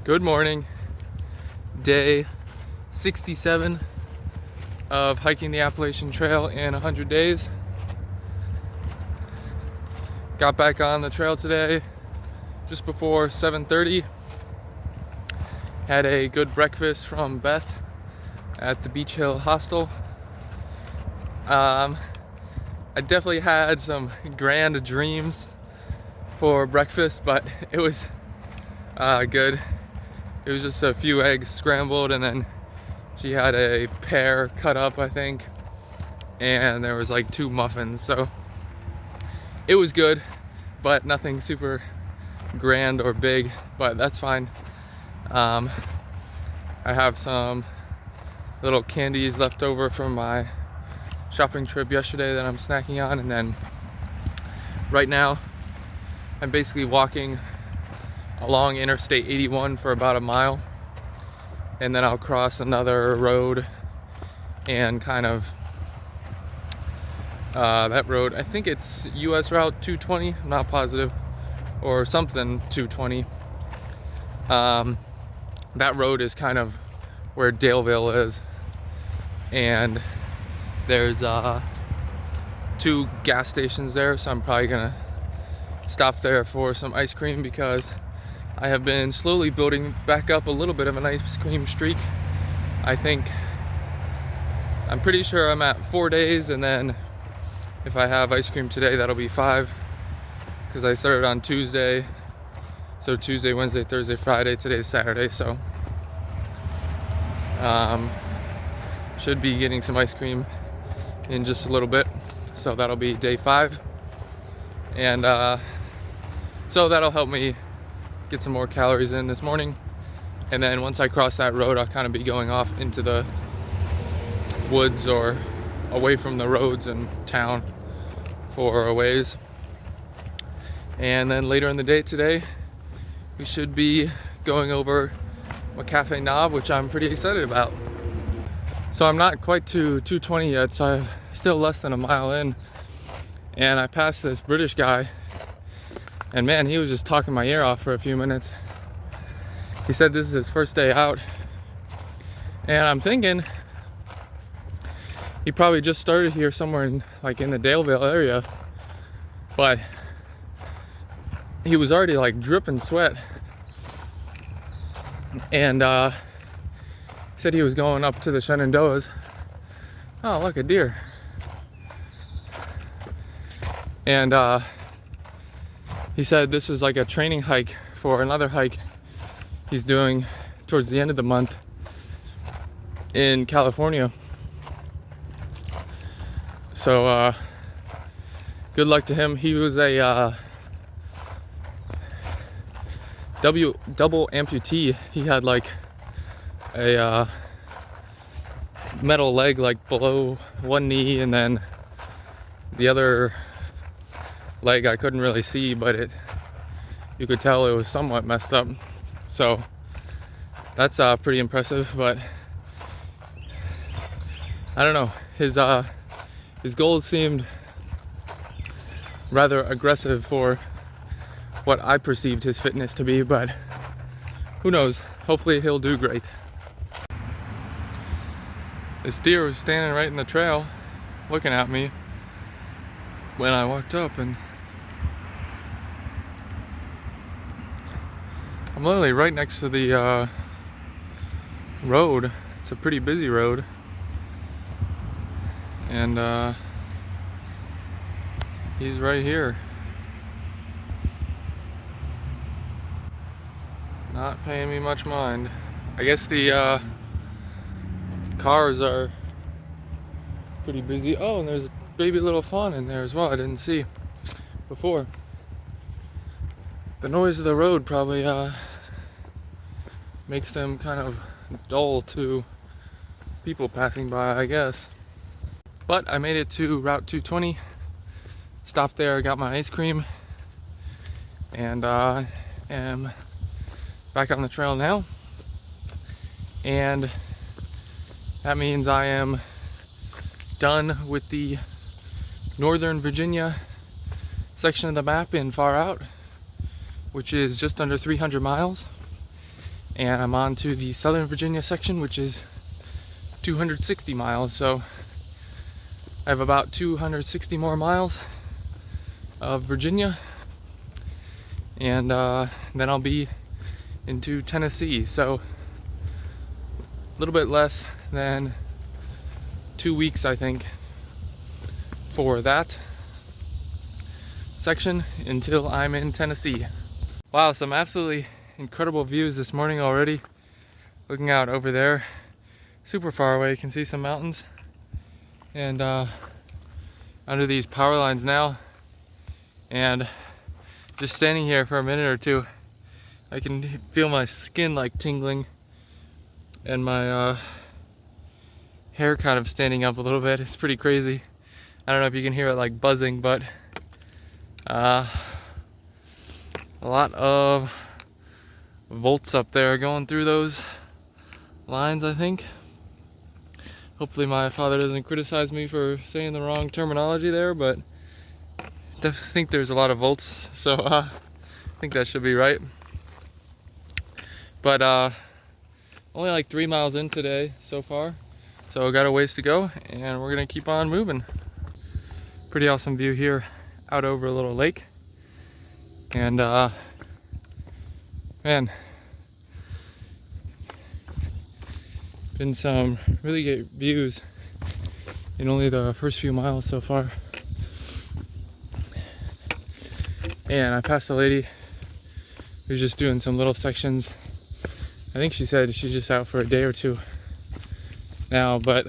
Good morning. Day 67 of hiking the Appalachian Trail in 100 days. Got back on the trail today just before 7:30. Had a good breakfast from Beth at the Beach Hill Hostel. I definitely had some grand dreams for breakfast, but it was good. It was just a few eggs scrambled, and then she had a pear cut up, I think, and there was like 2 muffins, so it was good, but nothing super grand or big, but that's fine. I have some little candies left over from my shopping trip yesterday that I'm snacking on, and then right now I'm basically walking along Interstate 81 for about a mile, and then I'll cross another road and kind of that road, I think it's US Route 220, I'm not positive, or something 220. That road is kind of where Daleville is, and there's 2 gas stations there, so I'm probably gonna stop there for some ice cream because I have been slowly building back up a little bit of an ice cream streak. I'm pretty sure I'm at 4 days, and then if I have ice cream today, that'll be 5, because I started on Tuesday. So Tuesday, Wednesday, Thursday, Friday, today's Saturday, so should be getting some ice cream in just a little bit. So that'll be day 5, and so that'll help me get some more calories in this morning. And then once I cross that road, I'll kind of be going off into the woods or away from the roads and town for a ways. And then later in the day today, we should be going over McAfee Knob, which I'm pretty excited about. So I'm not quite to 220 yet, so I'm still less than a mile in, and I passed this British guy, and man, he was just talking my ear off for a few minutes. He said this is his first day out, and I'm thinking he probably just started here somewhere in the Daleville area, but he was already like dripping sweat, and said he was going up to the Shenandoahs. Oh, look, a deer. And he said this was like a training hike for another hike he's doing towards the end of the month in California. So good luck to him. He was a double amputee. He had like a metal leg like below one knee, and then the other leg I couldn't really see, but you could tell it was somewhat messed up. So that's pretty impressive, but I don't know, his goals seemed rather aggressive for what I perceived his fitness to be, but who knows, hopefully he'll do great. This deer was standing right in the trail looking at me when I walked up, and I'm literally right next to the road. It's a pretty busy road, and he's right here, not paying me much mind. I guess the cars are pretty busy. Oh, and there's a baby little fawn in there as well I didn't see before. The noise of the road probably makes them kind of dull to people passing by, I guess. But I made it to Route 220, stopped there, got my ice cream, and am back on the trail now. And that means I am done with the Northern Virginia section of the map in Far Out, which is just under 300 miles. and I'm on to the Southern Virginia section, which is 260 miles. So I have about 260 more miles of Virginia, and then I'll be into Tennessee. So a little bit less than 2 weeks, I think, for that section until I'm in Tennessee. Wow, some absolutely incredible views this morning already. Looking out over there, super far away, you can see some mountains, and under these power lines now, and just standing here for a minute or two, I can feel my skin like tingling and my hair kind of standing up a little bit. It's pretty crazy. I don't know if you can hear it like buzzing, but a lot of volts up there going through those lines, I think. Hopefully my father doesn't criticize me for saying the wrong terminology there, but I definitely think there's a lot of volts, so I think that should be right. But only like 3 miles in today so far, so I got a ways to go, and we're gonna keep on moving. Pretty awesome view here out over a little lake, and man, been some really great views in only the first few miles so far. And I passed a lady who's just doing some little sections. I think she said she's just out for a day or two now, but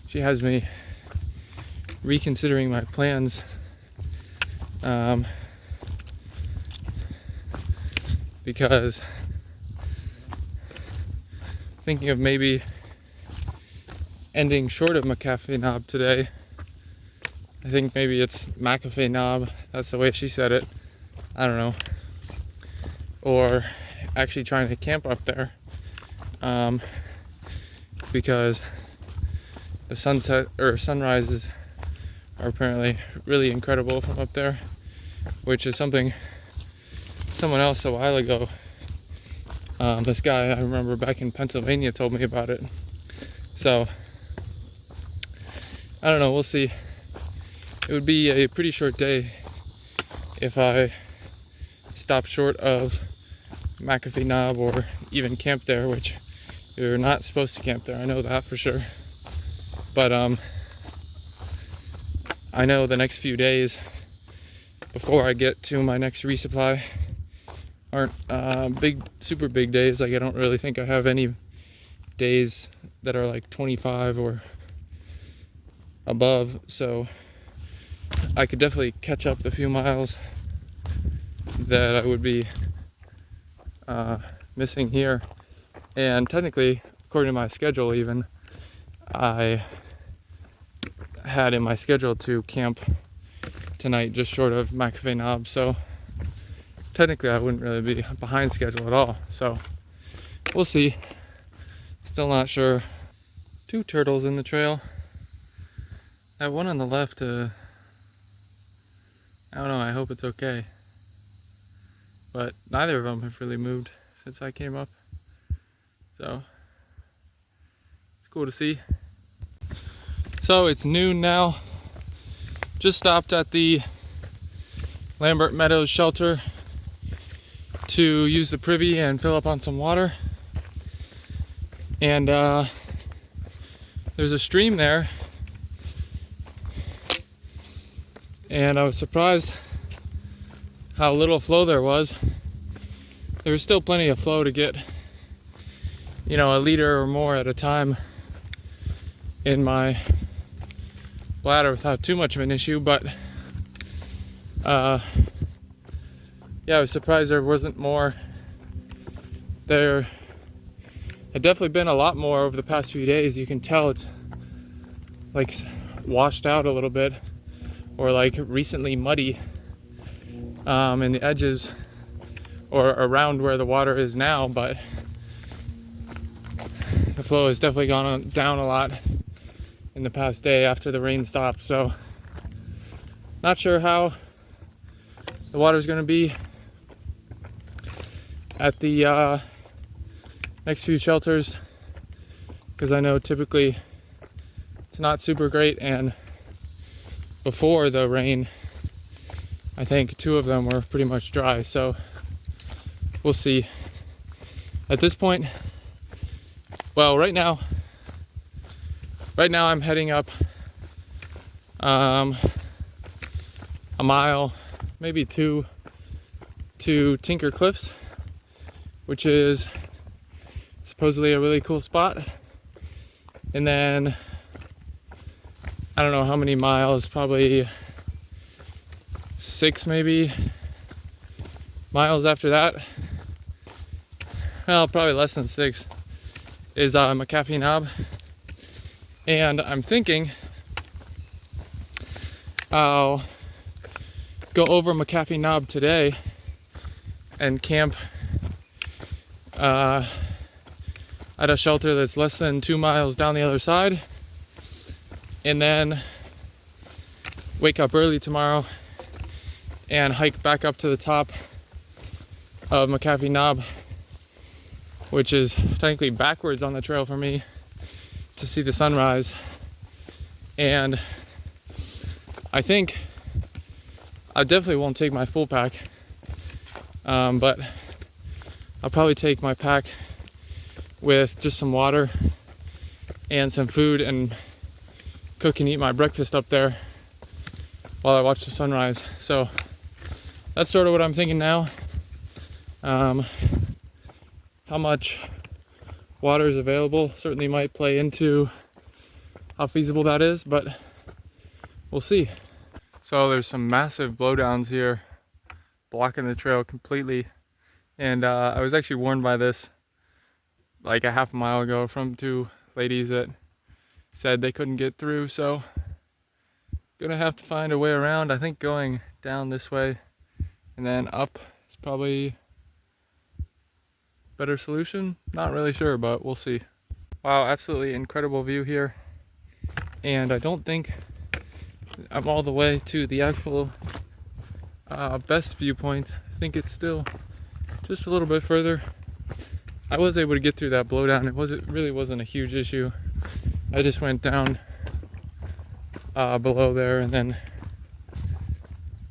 she has me reconsidering my plans, because thinking of maybe ending short of McAfee Knob today. I think maybe it's McAfee Knob, that's the way she said it, I don't know, or actually trying to camp up there, because the sunset or sunrises are apparently really incredible from up there, which is something someone else a while ago, this guy I remember back in Pennsylvania, told me about it. So I don't know, we'll see. It would be a pretty short day if I stopped short of McAfee Knob or even camp there, which you're not supposed to camp there, I know that for sure. But I know the next few days before I get to my next resupply aren't super big days. Like, I don't really think I have any days that are like 25 or above, so I could definitely catch up the few miles that I would be missing here. And technically, according to my schedule even, I had in my schedule to camp tonight just short of McAfee Knob, so technically I wouldn't really be behind schedule at all. So we'll see. Still not sure. 2 turtles in the trail. That one on the left, I don't know, I hope it's okay. But neither of them have really moved since I came up. So it's cool to see. So it's noon now. Just stopped at the Lambert Meadows shelter to use the privy and fill up on some water. And there's a stream there. And I was surprised how little flow there was. There was still plenty of flow to get, you know, a liter or more at a time in my bladder without too much of an issue, but yeah, I was surprised there wasn't more. There had definitely been a lot more over the past few days. You can tell it's like washed out a little bit, or like recently muddy in the edges or around where the water is now, but the flow has definitely gone down a lot in the past day after the rain stopped. So not sure how the water is going to be at the next few shelters, because I know typically it's not super great, and before the rain I think 2 of them were pretty much dry, so we'll see. At this point, well, right now I'm heading up a mile, maybe 2, to Tinker Cliffs, which is supposedly a really cool spot. And then I don't know how many miles, probably 6 maybe miles after that, well, probably less than 6, is McAfee Knob. And I'm thinking I'll go over McAfee Knob today and camp at a shelter that's less than 2 miles down the other side, and then wake up early tomorrow and hike back up to the top of McAfee Knob, which is technically backwards on the trail for me, to see the sunrise. And I think I definitely won't take my full pack, but I'll probably take my pack with just some water and some food, and cook and eat my breakfast up there while I watch the sunrise. So that's sort of what I'm thinking now. How much water is available certainly might play into how feasible that is, but we'll see. So there's some massive blowdowns here blocking the trail completely, and I was actually warned by this like a half a mile ago from 2 ladies that said they couldn't get through, so gonna have to find a way around. I think going down this way and then up is probably better solution. Not really sure, but we'll see. Wow, absolutely incredible view here, and I don't think I'm all the way to the actual best viewpoint. I think it's still just a little bit further. I was able to get through that blowdown. It really wasn't a huge issue. I just went down below there and then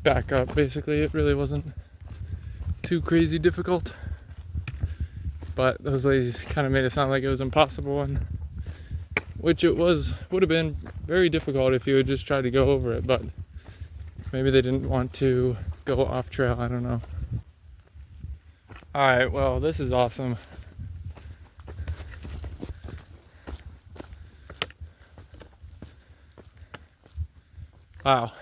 back up. Basically, it really wasn't too crazy difficult, but those ladies kind of made it sound like it was impossible, and which it would have been very difficult if you had just tried to go over it, but maybe they didn't want to go off trail. I don't know. All right, well, this is awesome. Wow.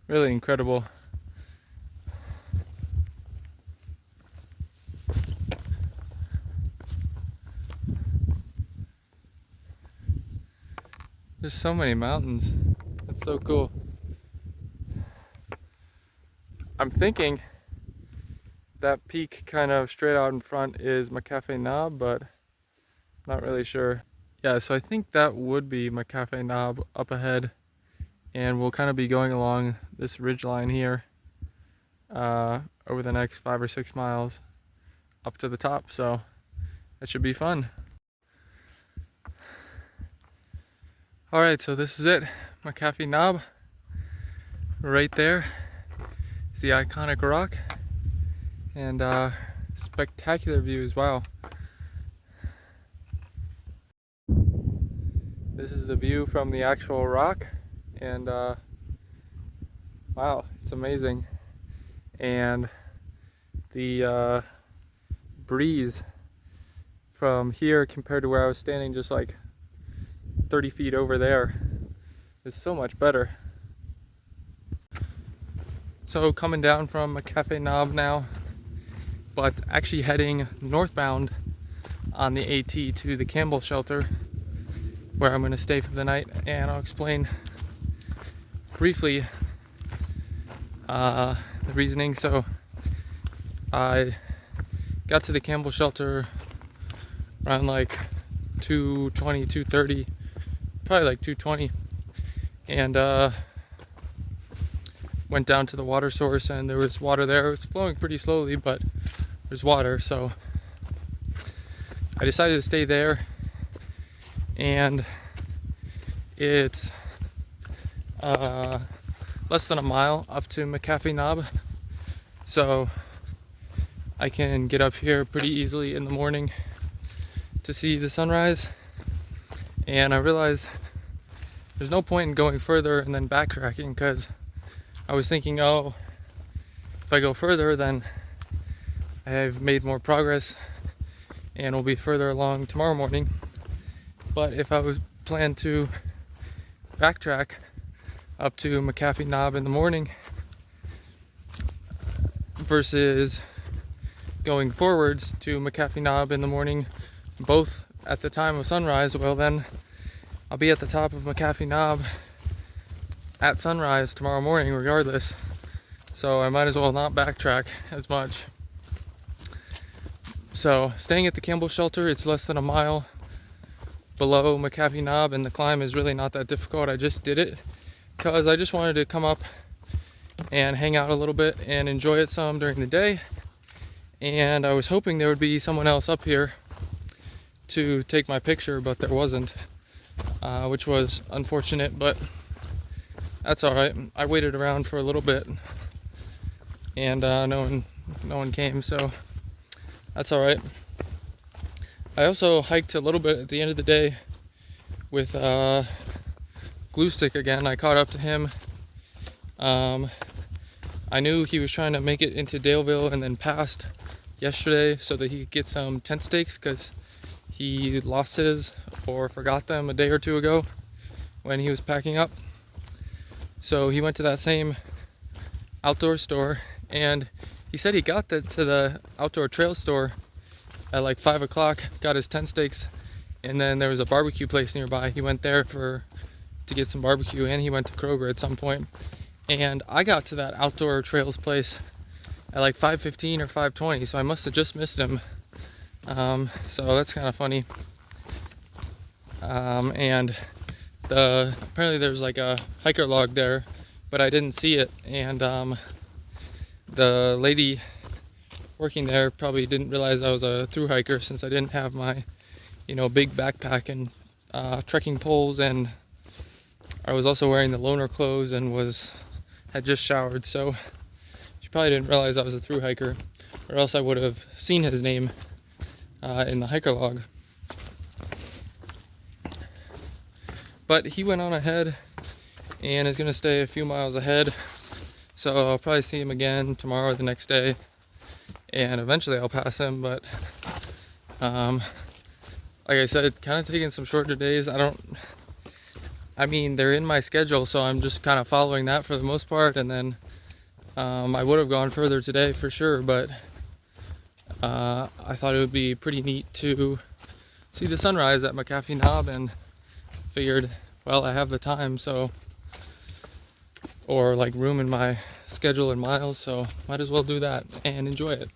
Really incredible. There's so many mountains. That's so cool. I'm thinking that peak kind of straight out in front is McAfee Knob, but not really sure. Yeah, so I think that would be McAfee Knob up ahead, and we'll kind of be going along this ridge line here over the next 5 or 6 miles up to the top, so that should be fun. All right, so this is it, McAfee Knob. Right there is the iconic rock, and spectacular views. Wow. This is the view from the actual rock, and wow, it's amazing. And the breeze from here compared to where I was standing just like 30 feet over there is so much better. So coming down from McAfee Knob now, but actually heading northbound on the AT to the Campbell shelter, where I'm going to stay for the night, and I'll explain briefly the reasoning. So I got to the Campbell shelter around like 2:20, 2:30 probably like 2:20, and went down to the water source, and there was water there. It was flowing pretty slowly, but there's water, so I decided to stay there. And it's less than a mile up to McAfee Knob, so I can get up here pretty easily in the morning to see the sunrise. And I realized there's no point in going further and then backtracking, because I was thinking, oh, if I go further, then I've made more progress and will be further along tomorrow morning. But if I was planned to backtrack up to McAfee Knob in the morning versus going forwards to McAfee Knob in the morning, both at the time of sunrise, well, then I'll be at the top of McAfee Knob at sunrise tomorrow morning regardless. So I might as well not backtrack as much. So staying at the Campbell shelter, it's less than a mile below McAfee Knob, and the climb is really not that difficult. I just did it because I just wanted to come up and hang out a little bit and enjoy it some during the day. And I was hoping there would be someone else up here to take my picture, but there wasn't, which was unfortunate, but that's all right. I waited around for a little bit, and no one came, so that's all right. I also hiked a little bit at the end of the day with Glue Stick again. I caught up to him. I knew he was trying to make it into Daleville and then passed yesterday so that he could get some tent stakes, because he lost his or forgot them a day or two ago when he was packing up. So he went to that same outdoor store, and he said he got to the outdoor trail store at like 5 o'clock, got his tent stakes, and then there was a barbecue place nearby. He went there to get some barbecue, and he went to Kroger at some point. And I got to that outdoor trails place at like 5:15 or 5:20, so I must have just missed him. So that's kind of funny. And apparently there's like a hiker log there, but I didn't see it. And the lady working there probably didn't realize I was a through hiker, since I didn't have my, big backpack and trekking poles, and I was also wearing the loner clothes and had just showered, so she probably didn't realize I was a through hiker, or else I would have seen his name in the hiker log. But he went on ahead and is going to stay a few miles ahead, so I'll probably see him again tomorrow or the next day, and eventually I'll pass him. But like I said, kind of taking some shorter days. They're in my schedule, so I'm just kind of following that for the most part. And then I would have gone further today for sure, but I thought it would be pretty neat to see the sunrise at McAfee Knob, and figured, well, I have the time, or like room in my schedule and miles, so might as well do that and enjoy it.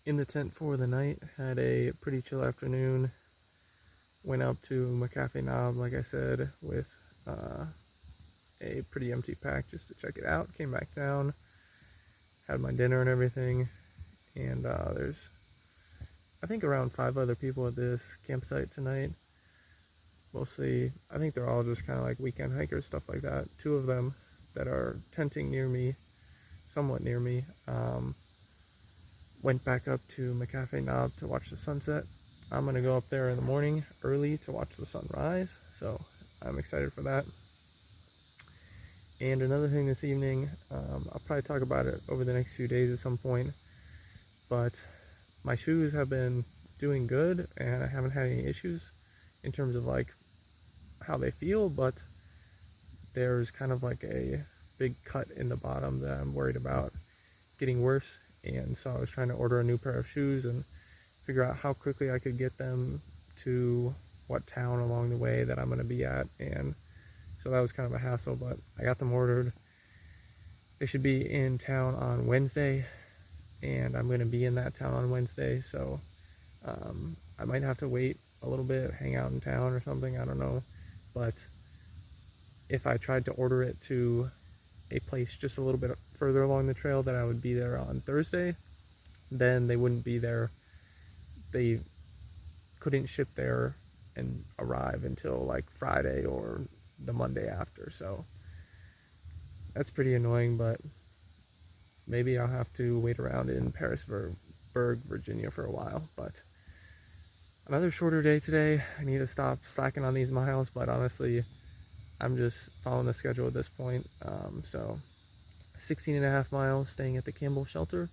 In the tent for the night, had a pretty chill afternoon. Went up to McAfee Knob, like I said, with a pretty empty pack just to check it out. Came back down, had my dinner and everything, and there's, I think, around 5 other people at this campsite tonight. Mostly, I think they're all just kind of like weekend hikers, stuff like that. 2 of them that are tenting near me, somewhat near me, went back up to McAfee Knob to watch the sunset. I'm going to go up there in the morning early to watch the sunrise, so I'm excited for that. And another thing this evening, I'll probably talk about it over the next few days at some point, but my shoes have been doing good, and I haven't had any issues in terms of like how they feel, but there's kind of like a big cut in the bottom that I'm worried about getting worse. And so I was trying to order a new pair of shoes and figure out how quickly I could get them to what town along the way that I'm going to be at. And so that was kind of a hassle, but I got them ordered. They should be in town on Wednesday, and I'm going to be in that town on Wednesday, so I might have to wait a little bit, hang out in town or something, I don't know. but if I tried to order it to a place just a little bit further along the trail, that I would be there on Thursday, then they wouldn't be there. They couldn't ship there and arrive until like Friday or the Monday after, so that's pretty annoying, but maybe I'll have to wait around in Parisburg, Virginia for a while. But another shorter day today. I need to stop slacking on these miles, but honestly, I'm just following the schedule at this point. So 16.5 miles staying at the Campbell shelter,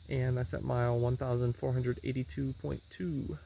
and that's at mile 1482.2.